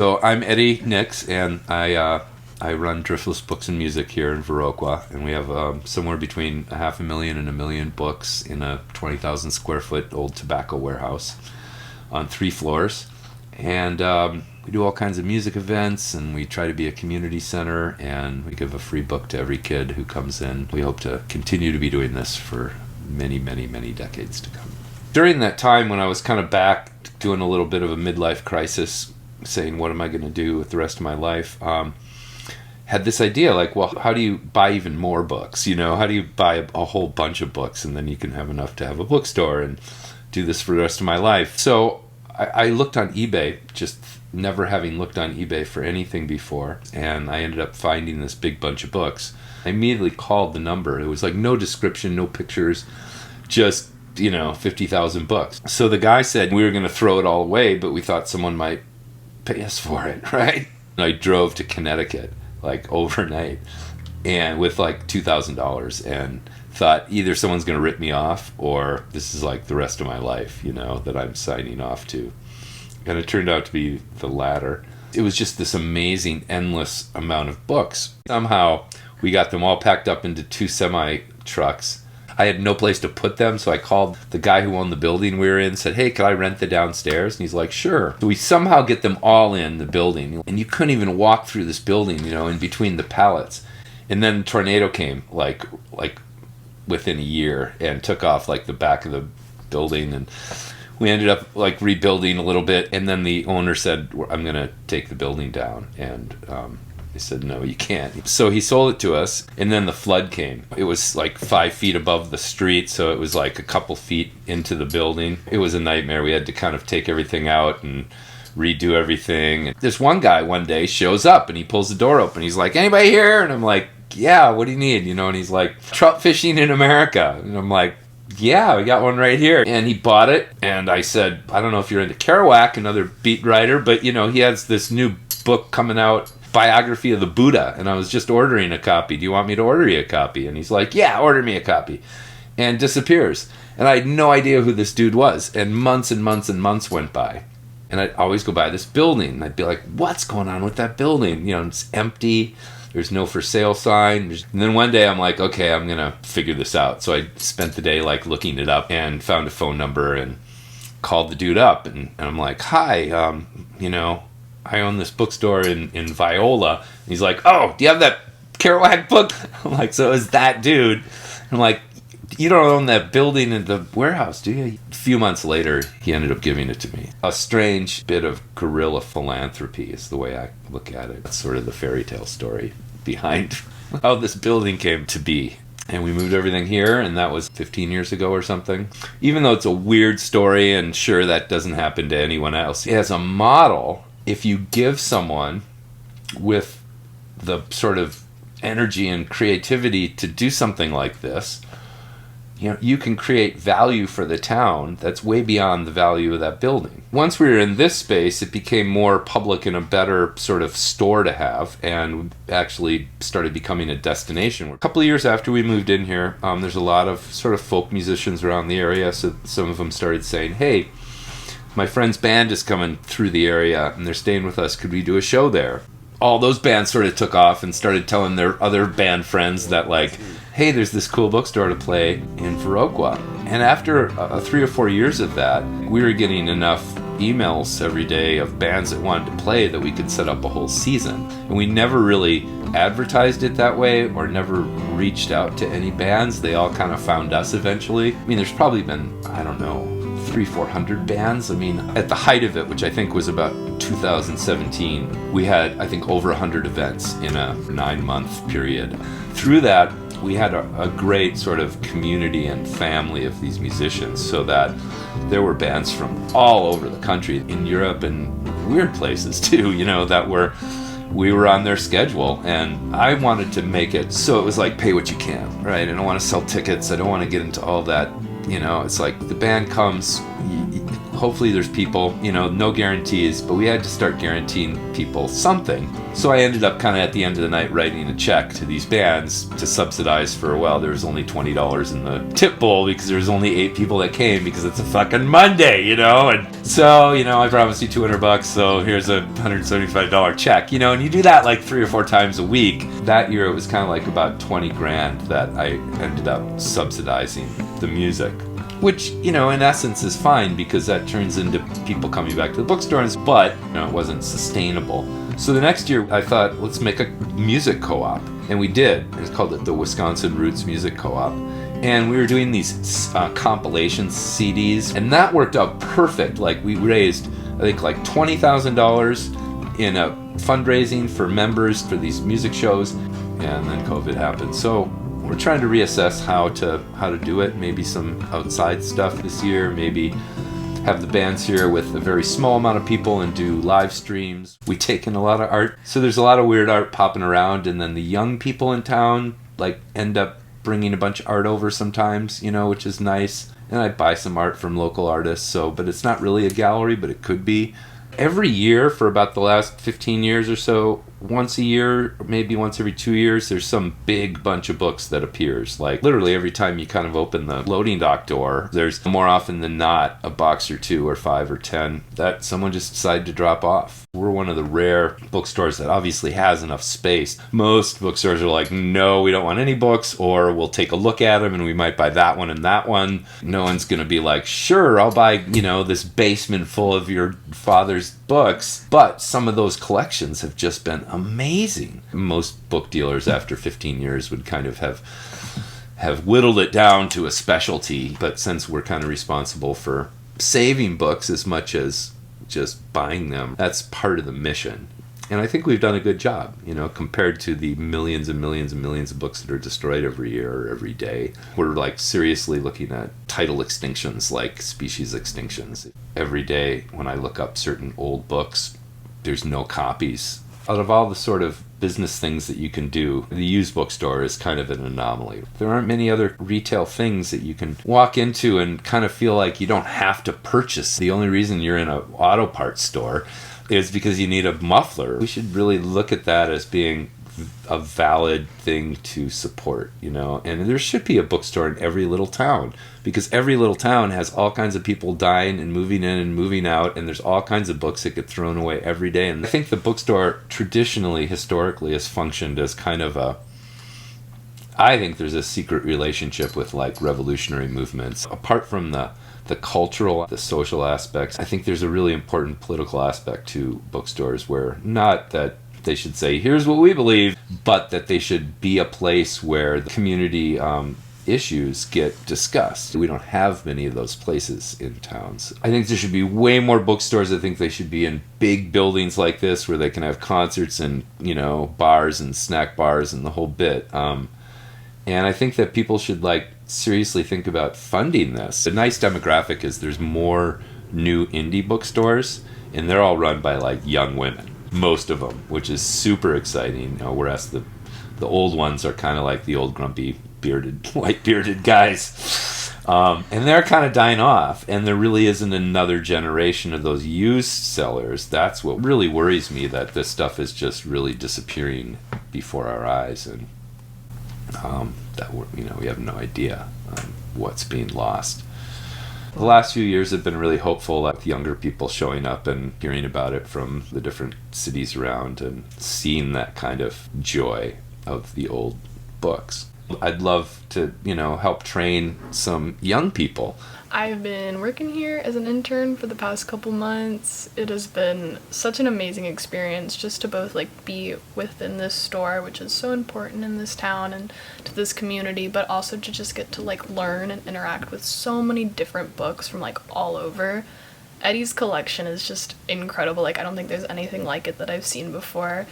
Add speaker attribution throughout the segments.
Speaker 1: So I'm Eddy Nix, and I run Driftless Books and Music here in Viroqua, and we have somewhere between 500,000 and 1,000,000 books in a 20,000 square foot old tobacco warehouse on 3 floors. And we do all kinds of music events, and we try to be a community center, and we give a free book to every kid who comes in. We hope to continue to be doing this for many, many, many decades to come. During that time when I was kind of back doing a little bit of a midlife crisis, saying what am I going to do with the rest of my life, had this idea like, well, how do you buy even more books? You know, how do you buy a whole bunch of books and then you can have enough to have a bookstore and do this for the rest of my life? So I looked on eBay, just never having looked on eBay for anything before, and I ended up finding this big bunch of books. I immediately called the number. It was like no description, no pictures, just 50,000 books. So the guy said we were going to throw it all away, but we thought someone might pay us for it, right? I drove to Connecticut like overnight and with like $2,000 and thought either someone's going to rip me off or this is like the rest of my life, that I'm signing off to. And it turned out to be the latter. It was just this amazing, endless amount of books. Somehow we got them all packed up into 2 semi-trucks. I had no place to put them, so I called the guy who owned the building we were in, said, hey, could I rent the downstairs? And he's like, sure. So we somehow get them all in the building, and you couldn't even walk through this building, in between the pallets. And then a tornado came, like within a year, and took off like the back of the building, and we ended up like rebuilding a little bit, and then the owner said, I'm going to take the building down, and they said, no, you can't. So he sold it to us, and then the flood came. It was like 5 feet above the street, so it was like a couple feet into the building. It was a nightmare. We had to kind of take everything out and redo everything. And this one guy one day shows up, and he pulls the door open. He's like, anybody here? And I'm like, yeah, what do you need? And he's like, trout fishing in America. And I'm like, yeah, we got one right here. And he bought it, and I said, I don't know if you're into Kerouac, another beat writer, but he has this new book coming out, biography of the Buddha, and I was just ordering a copy. Do you want me to order you a copy? And he's like, yeah, order me a copy. And disappears. And I had no idea who this dude was. And months and months and months went by. And I'd always go by this building, and I'd be like, what's going on with that building? It's empty. There's no for sale sign. And then one day I'm like, okay, I'm going to figure this out. So I spent the day like looking it up and found a phone number and called the dude up. And I'm like, hi, I own this bookstore in Viola. And he's like, oh, do you have that Kerouac book? I'm like, so is that dude? I'm like, you don't own that building in the warehouse, do you? A few months later, he ended up giving it to me. A strange bit of guerrilla philanthropy is the way I look at it. That's sort of the fairy tale story behind how this building came to be. And we moved everything here, and that was 15 years ago or something. Even though it's a weird story, and sure, that doesn't happen to anyone else. As a model, if you give someone with the sort of energy and creativity to do something like this, you can create value for the town that's way beyond the value of that building. Once we were in this space, it became more public and a better sort of store to have, and actually started becoming a destination. A couple of years after we moved in here, there's a lot of sort of folk musicians around the area, so some of them started saying, hey, my friend's band is coming through the area and they're staying with us. Could we do a show there? All those bands sort of took off and started telling their other band friends that like, hey, there's this cool bookstore to play in Viroqua. And after 3 or 4 years of that, we were getting enough emails every day of bands that wanted to play that we could set up a whole season. And we never really advertised it that way or never reached out to any bands. They all kind of found us eventually. I mean, there's probably been, 300-400 bands. I mean, at the height of it, which I think was about 2017, we had, I think, over 100 events in a 9-month period. Through that, we had a great sort of community and family of these musicians, so that there were bands from all over the country, in Europe and weird places too, that we were on their schedule. And I wanted to make it so it was like pay what you can, right? I don't want to sell tickets. I don't want to get into all that. It's like the band comes, hopefully there's people, no guarantees, but we had to start guaranteeing people something. So I ended up kind of at the end of the night writing a check to these bands to subsidize for, there was only $20 in the tip bowl because there was only 8 people that came because it's a fucking Monday, And so, I promised you $200, so here's a $175 check, and you do that like 3 or 4 times a week. That year it was kind of like about 20 grand that I ended up subsidizing the music. Which, in essence is fine because that turns into people coming back to the bookstores, but, it wasn't sustainable. So the next year I thought, let's make a music co-op. And we did. It's called the Wisconsin Roots Music Co-op. And we were doing these compilation CDs, and that worked out perfect. Like we raised, I think like $20,000 in a fundraising for members for these music shows, and then COVID happened. So we're trying to reassess how to do it. Maybe some outside stuff this year. Maybe have the bands here with a very small amount of people and do live streams. We take in a lot of art. So there's a lot of weird art popping around, and then the young people in town end up bringing a bunch of art over sometimes, which is nice. And I buy some art from local artists. But it's not really a gallery, but it could be. Every year for about the last 15 years or so, once a year, maybe once every 2 years, there's some big bunch of books that appears. Like literally every time you kind of open the loading dock door, there's more often than not a box or 2 or 5 or 10 that someone just decided to drop off. We're one of the rare bookstores that obviously has enough space. Most bookstores are like, no, we don't want any books, or we'll take a look at them and we might buy that one and that one. No one's going to be like, sure, I'll buy, this basement full of your father's books. But some of those collections have just been amazing. Most book dealers after 15 years would kind of have whittled it down to a specialty. But since we're kind of responsible for saving books as much as just buying them, that's part of the mission. And I think we've done a good job, compared to the millions and millions and millions of books that are destroyed every year or every day. We're seriously looking at title extinctions, like species extinctions. Every day when I look up certain old books, there's no copies. Out of all the sort of business things that you can do, the used bookstore is kind of an anomaly. There aren't many other retail things that you can walk into and kind of feel like you don't have to purchase. The only reason you're in an auto parts store is because you need a muffler. We should really look at that as being a valid thing to support, and there should be a bookstore in every little town, because every little town has all kinds of people dying and moving in and moving out, and there's all kinds of books that get thrown away every day. And I think the bookstore traditionally, historically, has functioned as kind of I think there's a secret relationship with revolutionary movements. Apart from the cultural, the social aspects, I think there's a really important political aspect to bookstores, where not that they should say, here's what we believe, but that they should be a place where the community issues get discussed. We don't have many of those places in towns. I think there should be way more bookstores. I think they should be in big buildings like this where they can have concerts and, bars and snack bars and the whole bit. And I think that people should seriously think about funding this. The nice demographic is there's more new indie bookstores, and they're all run by young women. Most of them, which is super exciting, whereas the old ones are kind of like the old grumpy white bearded guys, and they're kind of dying off, and there really isn't another generation of those used sellers. That's what really worries me, that this stuff is just really disappearing before our eyes, and that we have no idea what's being lost. The last few years have been really hopeful, with younger people showing up and hearing about it from the different cities around and seeing that kind of joy of the old books. I'd love to, help train some young people.
Speaker 2: I've been working here as an intern for the past couple months. It has been such an amazing experience just to both be within this store, which is so important in this town and to this community, but also to just get to learn and interact with so many different books from all over. Eddy's collection is just incredible. I don't think there's anything like it that I've seen before.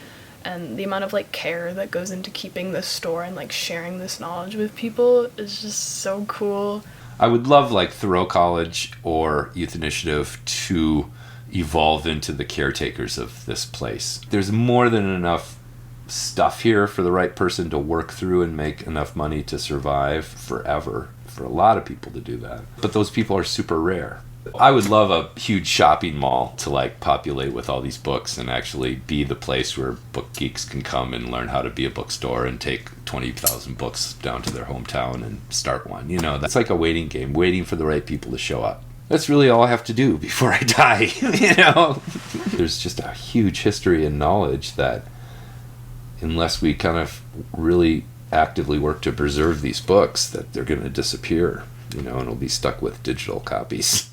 Speaker 2: And the amount of care that goes into keeping this store and sharing this knowledge with people is just so cool.
Speaker 1: I would love Thoreau College or Youth Initiative to evolve into the caretakers of this place. There's more than enough stuff here for the right person to work through and make enough money to survive forever, for a lot of people to do that. But those people are super rare. I would love a huge shopping mall to like populate with all these books and actually be the place where book geeks can come and learn how to be a bookstore and take 20,000 books down to their hometown and start one. You know, that's like a waiting game, waiting for the right people to show up. That's really all I have to do before I die, you know? There's just a huge history and knowledge that unless we kind of really actively work to preserve these books, that they're going to disappear, you know, and we'll be stuck with digital copies.